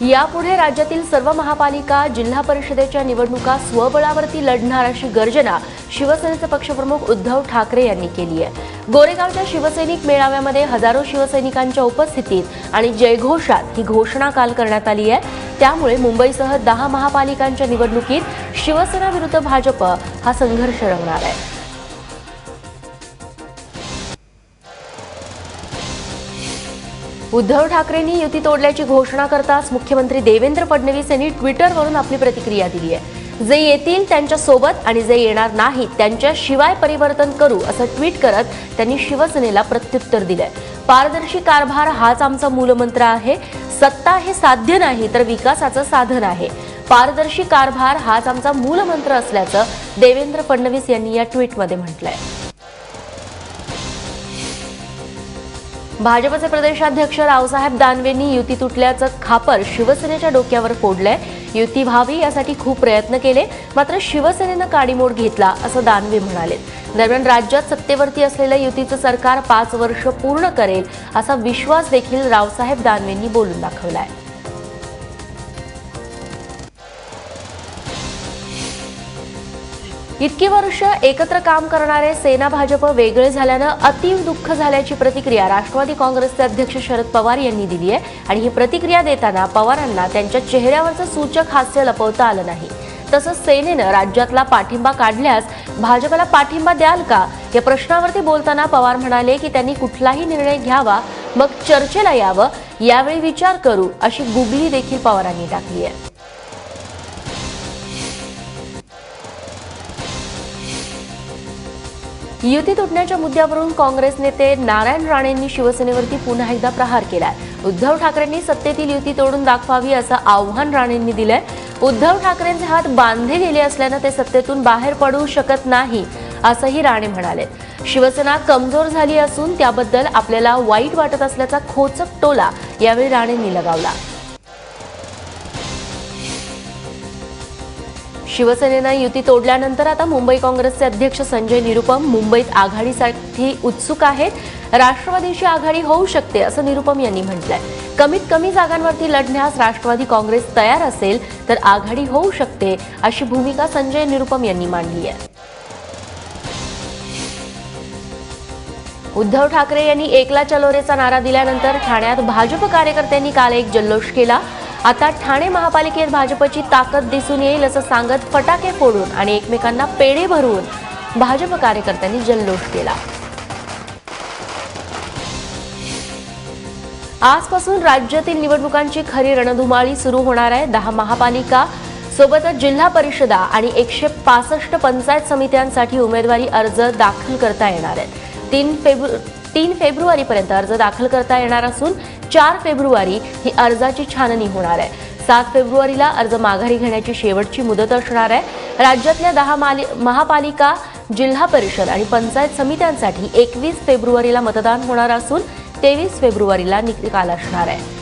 यापुढे राज्यातील सर्व महापालिका जिल्हा परिषदेच्या निवडणुका स्वबळावरती लढणार अशी गर्जना शिवसेनेचे पक्षप्रमुख उद्धव ठाकरे यांनी केली आहे। गोरेगावच्या शिवसैनिक मेळाव्यामध्ये हजारो शिवसैनिकांच्या उपस्थितीत आणि जयघोषात ही घोषणा काल करण्यात आली आहे। त्यामुळे मुंबईसह 10 महापालिकांच्या निवडणुकीत शिवसेना विरुद्ध भाजप हा संघर्ष रंगणार आहे। उद्धव ठाकरेंनी युती तोडल्याची घोषणा करताच मुख्यमंत्री देवेंद्र फडणवीस यांनी ट्विटरवरून आपली प्रतिक्रिया दिली आहे। जे येतील त्यांच्या सोबत आणि जे येणार नाहीत त्यांच्याशिवाय परिवर्तन करू असं ट्विट करत त्यांनी शिवसेनेला प्रत्युत्तर दिलंय। पारदर्शी कारभार हाच आमचा मूलमंत्र आहे। सत्ता हे साध्य नाही तर विकासाचं साधन आहे। पारदर्शी कारभार हाच आमचा मूलमंत्र असल्याचं देवेंद्र फडणवीस यांनी या ट्विटमध्ये म्हटलंय। भाजपचे प्रदेशाध्यक्ष रावसाहेब दानवेंनी युती तुटल्याचं खापर शिवसेनेच्या डोक्यावर फोडलंय। युती व्हावी यासाठी खूप प्रयत्न केले, मात्र शिवसेनेनं काडीमोड घेतला असं दानवे म्हणाले। दरम्यान राज्यात सत्तेवरती असलेलं युतीचं सरकार 5 वर्ष पूर्ण करेल असा विश्वास देखील रावसाहेब दानवेंनी बोलून दाखवलाय। इतकी वर्ष एकत्र काम करणारे सेना भाजप वेगळे झाल्यानं अतीव दुःख झाल्याची प्रतिक्रिया राष्ट्रवादी काँग्रेसचे अध्यक्ष शरद पवार यांनी दिली आहे आणि ही प्रतिक्रिया देताना पवारांना त्यांच्या चेहऱ्यावरचं सूचक हास्य लपवता आलं नाही। तसंच सेनेनं राज्यातला पाठिंबा काढल्यास भाजपला पाठिंबा द्याल का या प्रश्नावरती बोलताना पवार म्हणाले की त्यांनी कुठलाही निर्णय घ्यावा मग चर्चेला यावं, यावेळी विचार करू अशी गुगली देखील पवारांनी टाकली आहे। युती तुटण्याच्या मुद्द्यावरून काँग्रेस नेते नारायण राणेंनी शिवसेनेवरती पुन्हा एकदा प्रहार केलाय। उद्धव ठाकरेंनी सत्तेतील युती तोडून दाखवावी असं आव्हान राणेंनी दिलंय। उद्धव ठाकरेंचे हात बांधले गेले असल्यानं ते सत्तेतून बाहेर पडू शकत नाही असंही राणे म्हणाले। शिवसेना कमजोर झाली असून त्याबद्दल आपल्याला वाईट वाटत असल्याचा खोचक टोला यावेळी राणेंनी लगावला। शिवसेनेनं युती तोडल्यानंतर आता मुंबई काँग्रेसचे अध्यक्ष संजय निरुपम मुंबईत आघाडीसाठी उत्सुक आहेत। राष्ट्रवादीची आघाडी होऊ शकते असं निरुपम यांनी म्हटलंय। कमीत कमी जागांवरती लढण्यास राष्ट्रवादी काँग्रेस तयार असेल तर आघाडी होऊ शकते अशी भूमिका संजय निरुपम यांनी मांडली आहे। उद्धव ठाकरे यांनी एकला चलो रेचा नारा दिल्यानंतर ठाण्यात भाजप कार्यकर्त्यांनी काल एक जल्लोष केला। आता ठाणे महापालिकेत भाजपची ताकद दिसून येईल असं सांगत फटाके फोडून आणि एकमेकांना पेढे भरवून भाजप कार्यकर्त्यांनी जल्लोष केला। आजपासून राज्यातील निवडणुकांची खरी रणधुमाळी सुरू होणार आहे। 10 महापालिका सोबतच जिल्हा परिषदा आणि 165 पंचायत समित्यांसाठी उमेदवारी अर्ज दाखल करता येणार आहेत। 3 फेब्रुवारीपर्यंत अर्ज दाखल करता येणार असून 4 फेब्रुवारी ही अर्जाची छाननी होणार आहे। 7 फेब्रुवारीला अर्ज माघारी घेण्याची शेवटची मुदत असणार आहे। राज्यातल्या 10 महापालिका जिल्हा परिषद आणि पंचायत समित्यांसाठी 21 फेब्रुवारीला मतदान होणार असून 23 फेब्रुवारीला निकाल असणार आहे।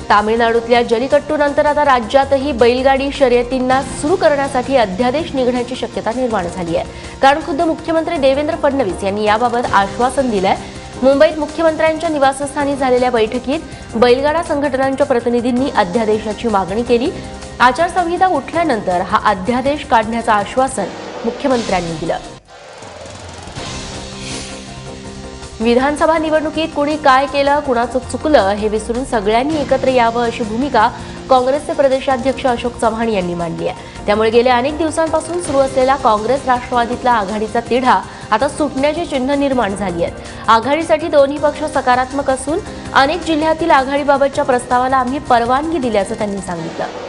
तामिळनाडूतल्या जलीकट्टूनंतर आता राज्यातही बैलगाडी शर्यतींना सुरू करण्यासाठी अध्यादेश निघण्याची शक्यता निर्माण झाली आहे, कारण खुद्द मुख्यमंत्री देवेंद्र फडणवीस यांनी याबाबत आश्वासन दिलंय। मुंबईत मुख्यमंत्र्यांच्या निवासस्थानी झालेल्या बैठकीत बैलगाडा संघटनांच्या प्रतिनिधींनी अध्यादेशाची मागणी केली। आचारसंहिता उठल्यानंतर हा अध्यादेश काढण्याचं आश्वासन मुख्यमंत्र्यांनी दिलं। विधानसभा निवडणुकीत कुणी काय केलं, कुणाचं चुकलं हे विसरून सगळ्यांनी एकत्र यावं अशी भूमिका काँग्रेसचे प्रदेशाध्यक्ष अशोक चव्हाण यांनी मांडली आहे। त्यामुळे गेल्या अनेक दिवसांपासून सुरू असलेला काँग्रेस राष्ट्रवादीतला आघाडीचा तिढा आता सुटण्याची चिन्ह निर्माण झाली आहेत। आघाडीसाठी दोन्ही पक्ष सकारात्मक असून अनेक जिल्ह्यातील आघाडीबाबतच्या प्रस्तावाला आम्ही परवानगी दिल्याचं त्यांनी सांगितलं।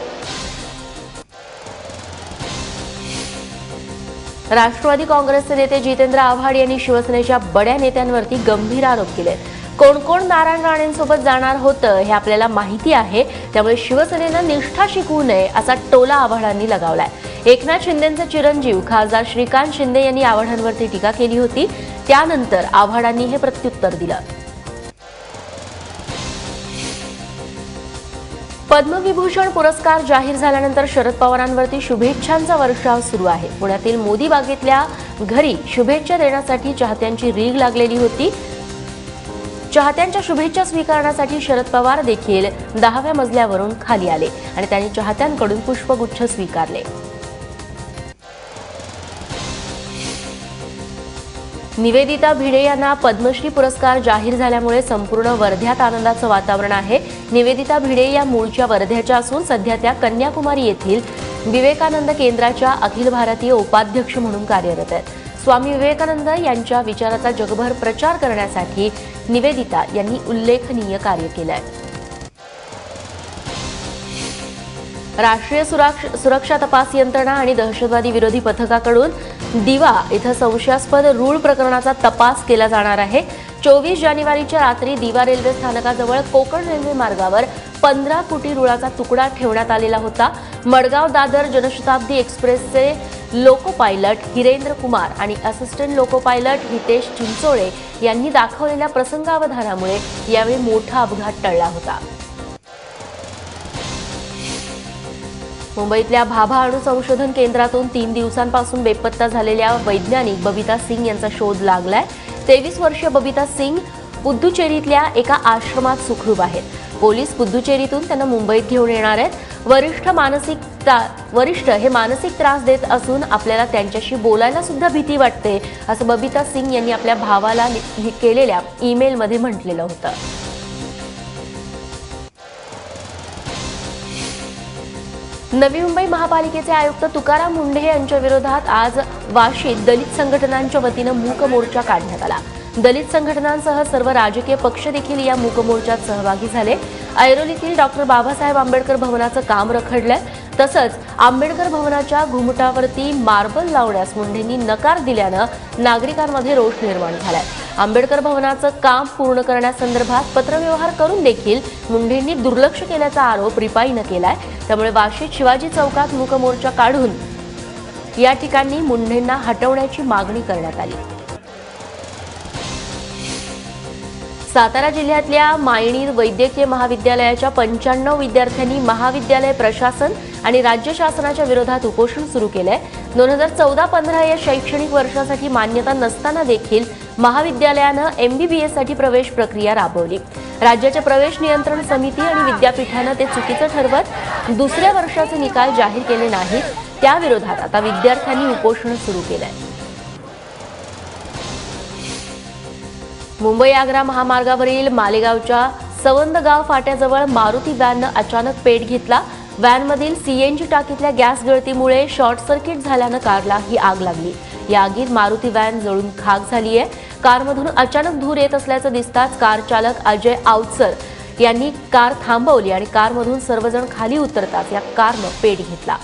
राष्ट्रवादी काँग्रेसचे नेते जितेंद्र आव्हाड यांनी शिवसेनेच्या बड्या नेत्यांवरती गंभीर आरोप केले। कोण कोण नारायण राणेंसोबत जाणार होतं हे आपल्याला माहिती आहे, त्यामुळे शिवसेनेनं निष्ठा शिकवू नये असा टोला आव्हाडांनी लगावलाय। एकनाथ शिंदेंचे चिरंजीव खासदार श्रीकांत शिंदे यांनी आव्हाडांवरती टीका केली होती, त्यानंतर आव्हाडांनी हे प्रत्युत्तर दिलं। पद्मविभूषण पुरस्कार जाहीर झाल्यानंतर शरद पवारांवरती शुभेच्छांचा वर्षाव सुरू आहे। पुण्यातील मोदी बागेतल्या घरी शुभेच्छा देण्यासाठी चाहत्यांची रीघ लागलेली होती। चाहत्यांच्या शुभेच्छा स्वीकारण्यासाठी शरद पवार देखील 10व्या मजल्यावरून खाली आले आणि त्यांनी चाहत्यांकडून पुष्पगुच्छ स्वीकारले। निवेदिता भिडे यांना पद्मश्री पुरस्कार जाहीर झाल्यामुळे संपूर्ण वर्ध्यात आनंदाचं वातावरण आहे। निवेदिता भिडे या मूळच्या वर्ध्याच्या असून सध्या त्या कन्याकुमारी येथील विवेकानंद केंद्राच्या अखिल भारतीय उपाध्यक्ष म्हणून कार्यरत आहेत। स्वामी विवेकानंद यांच्या विचाराचा जगभर प्रचार करण्यासाठी निवेदिता यांनी उल्लेखनीय कार्य केले आहे। राष्ट्रीय सुरक्षा तपास यंत्रणा आणि दहशतवादी विरोधी पथकाकडून दिवा इथं संशयास्पद रूळ प्रकरणाचा तपास केला जाणार आहे। 24 जानेवारीच्या रात्री दिवा रेल्वे स्थानकाजवळ कोकण रेल्वे मार्गावर 15 फुटी रुळाचा तुकडा ठेवण्यात आलेला होता। मडगाव दादर जनशताब्दी एक्सप्रेसचे लोको पायलट हिरेंद्र कुमार आणि assistant loco pilot Hitesh Chinchole यांनी दाखवलेल्या प्रसंगावधानामुळे यावेळी मोठा अपघात टळला होता। मुंबईतल्या भाभा अणु संशोधन केंद्रातून 3 दिवसांपासून बेपत्ता झालेल्या वैज्ञानिक बबिता सिंग यांचा शोध लागलाय। 23 वर्षीय बबिता सिंग पुद्दुचेरीतल्या एका आश्रमात सुखरूप आहेत। पोलीस पुद्दुचेरीतून त्यांना मुंबईत घेऊन येणार आहेत। वरिष्ठ हे मानसिक त्रास देत असून आपल्याला त्यांच्याशी बोलायला सुद्धा भीती वाटते, असं बबिता सिंग यांनी आपल्या भावाला केलेल्या ईमेलमध्ये म्हटलेलं होतं। नवी मुंबई महापालिकेचे आयुक्त तुकाराम मुंढे यांच्या विरोधात आज वाशीत दलित संघटनांच्या वतीनं मूक मोर्चा काढण्यात आला। दलित संघटनांसह सर्व राजकीय पक्ष देखील या मूक मोर्चात सहभागी झाले। ऐरोलीतील डॉक्टर बाबासाहेब आंबेडकर भवनाचं काम रखडलंय, तसंच आंबेडकर भवनाच्या घुमटावरती मार्बल लावण्यास मुंढेंनी नकार दिल्यानं नागरिकांमध्ये रोष निर्माण झालाय। आंबेडकर भवनाचं काम पूर्ण करण्यासंदर्भात पत्रव्यवहार करून देखील मुंढेंनी दुर्लक्ष केल्याचा आरोप रिपाईनं केलाय। त्यामुळे वाशीत शिवाजी चौकात मूक मोर्चा काढून या ठिकाणी मुंढेंना हटवण्याची मागणी करण्यात आली। सातारा जिल्ह्यातल्या मायणी वैद्यकीय महाविद्यालयाच्या 95 विद्यार्थ्यांनी महाविद्यालय प्रशासन आणि राज्य शासनाच्या विरोधात उपोषण सुरू केलंय। 2014-15 या शैक्षणिक वर्षासाठी मान्यता नसताना देखील महाविद्यालयानं MBBS साठी प्रवेश प्रक्रिया राबवली। राज्याच्या प्रवेश नियंत्रण समिती आणि विद्यापीठानं ते चुकीचं ठरवत दुसऱ्या वर्षाचे निकाल जाहीर केले नाहीत। त्याविरोधात आता विद्यार्थ्यांनी उपोषण सुरू केलंय। मुंबई आग्रा महामार्गावरील मालेगावच्या सवंदगाव फाट्याजवळ मारुती व्हॅननं अचानक पेट घेतला। व्हॅनमधील CNG टाकीतल्या गॅस गळतीमुळे शॉर्ट सर्किट झाल्यानं कारला ही आग लागली। या आगीत मारुती व्हॅन जळून खाक झाली आहे। कारमधून अचानक धूर येत असल्याचं दिसताच कार चालक अजय आवचर यांनी कार थांबवली आणि कारमधून सर्वजण खाली उतरताच या कारनं पेट घेतला।